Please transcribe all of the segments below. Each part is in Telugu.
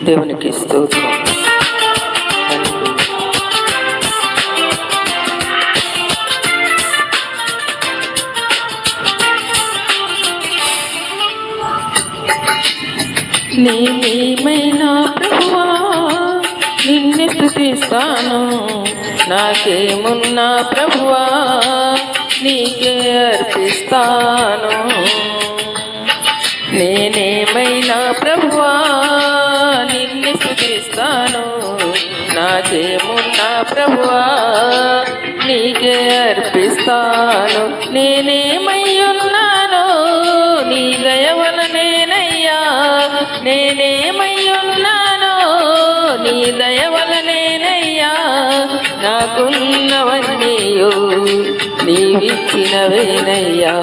దేవునికి స్తోత్రం. నేనేమైనా ప్రభువా నిన్ను స్తుతిస్తాను, నాకేమున్నా ప్రభువా నీకే అర్పిస్తాను. నేనేమైనా ప్రభువా నిన్ను స్తుతిస్తాను, నాకేమున్నా ప్రభువా నీకే అర్పిస్తాను. నేనేమయ్యున్నానో నీ దయ వలనేనయ్యా, నేనేమయ్యున్నానో నీ దయ వలనేనయ్యా. నాకున్నవన్నీయు నీవిచ్చినవేనయ్యా,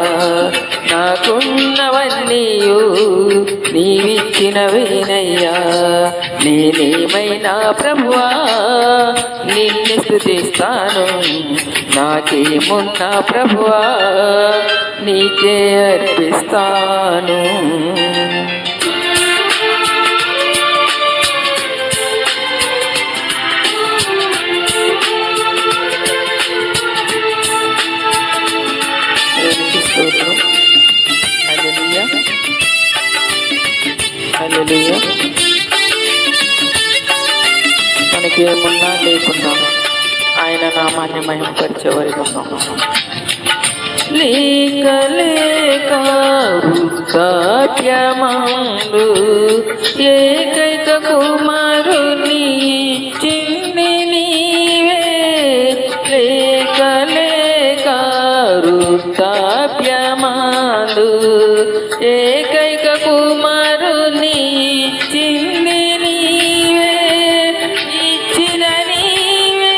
నాకున్నవన్నీయు నీవిచ్చినవేనయ్యా. నేనేమైనా ప్రభువా నిన్ను స్తుతిస్తాను, నాకేమున్నా ప్రభువా నీకే అర్పిస్తాను. హల్లెలూయా, హల్లెలూయా. మనకేమున్నా లేకున్నా ఆయన నామాన్ని మహిమపరిచేవారిగా ఉన్నాం. లేక లేక వృద్ధాప్యమందు ఏకైక కుమారుని చిన్ని నీవే, లేక లేక వృద్ధాప్యమందు ఏకైక కుమారుని చిన్ని నీవే, ఇచ్చిన నీవే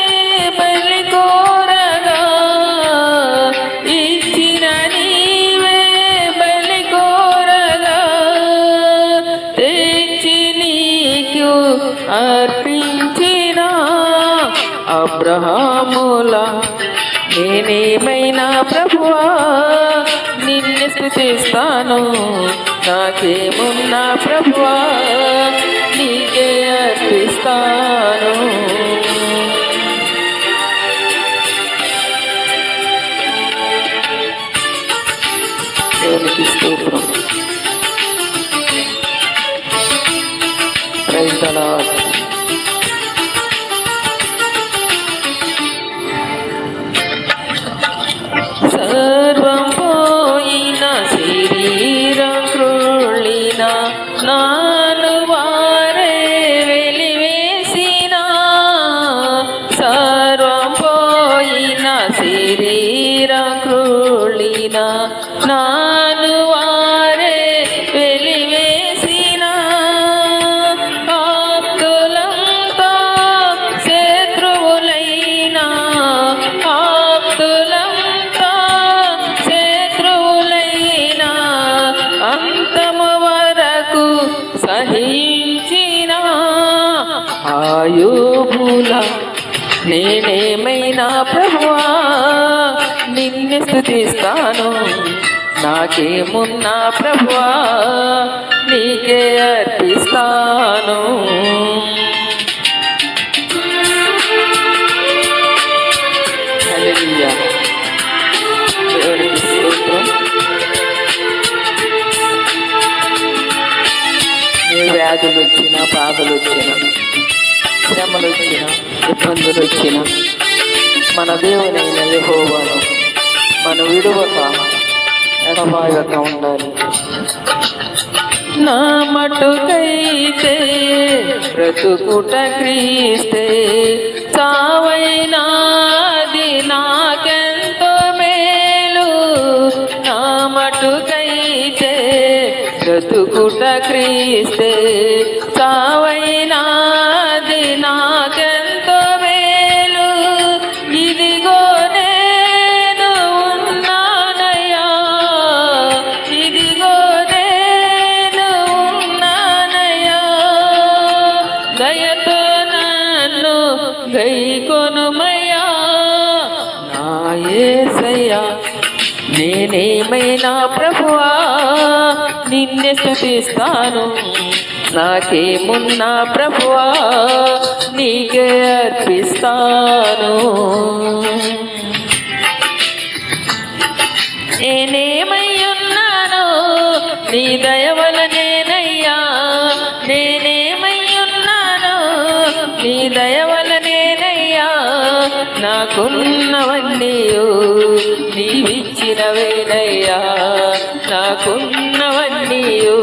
బలి కోరగా, ఇచ్చిన నీవే బలి కోరగా, తెచ్చి నీకు అర్పించిన అబ్రహాములా నేనేమైనా ప్రభువా నిన్ను స్తుతిస్తాను, నాకేమున్నా ప్రభువా నీకే అర్పిస్తాను. దేవునికి స్తోత్రం. Praise the Lord. సర్వం పోయిన శరీరం క్రోళిన నాను వారే వెలివేసిన, సర్వం పోయిన శరీరం క్రోళిన నాను వారే వెలివేసిన, ఆప్తులంతా శత్రువులైన, ఆప్తులంతా శత్రువులైన అంతము వరకు సహించిన ఆయోబులా నేనేమైనా ప్రభువా నిన్ను స్తుతిస్తాను, నాకేమున్నా ప్రభువా నీకే అర్పిస్తాను. హల్లెలూయా, దేవునికి స్తోత్రం. ఏ వ్యాధులు వచ్చినా, బాధలు వచ్చినా, శ్రమలు వచ్చినా, ఇబ్బందులు వచ్చినా మన దేవునైన యెహోవాను మనం విడువక ఎడబాయక ఉండాలి. నా మటుకైతే బ్రతుకుట క్రీస్తే, చావైనాది నాకెంతో మేలు. నా మటుకైతే బ్రతుకుట క్రీస్తే, చావైనాది నాకెంతో మేలు. ఇదిగో నేను ఉన్నానయ్యా, ఇదిగో నేను ఉన్నానయ్యా, దయతో నన్ను గైకొనుమయ్యా నా యేసయ్యా. నేనేమైనా ప్రభువా నిన్ను స్తుతిస్తాను, నాకేమున్నా ప్రభువా నీకే అర్పిస్తాను. నేనేమయ్యున్నానో నీ దయ వలనేనయ్యా, నేనేమయ్యున్నానో నీ దయ వలనేనయ్యా. నాకున్నవన్నీయు నీవిచ్చినవేనయ్యా, నాకున్నవన్నీయు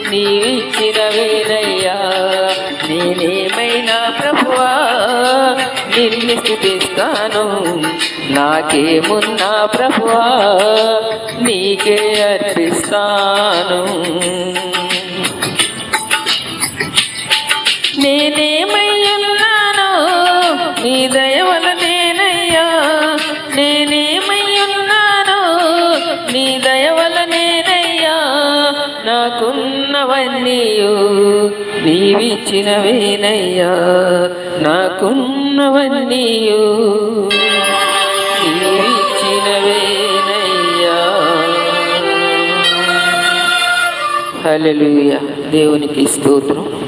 నీవిచ్చినవేనయ్యా. నేనేమైనా ప్రభువా నిన్ను స్తుతిస్తాను, నాకేమున్నా ప్రభువా నీకే అర్పిస్తాను. నేనేమయ్యున్నానో నీ దయ వలనేనయ్యా, నేనేమయ్యున్నానో నీ దయ వలనేనయ్యా. నాకున్నవన్నీయు నీవిచ్చినవేనయ్యా, నాకున్నవన్నీయు నీవిచ్చినవేనయ్యా. హల్లెలూయా. దేవునికి స్తోత్రం.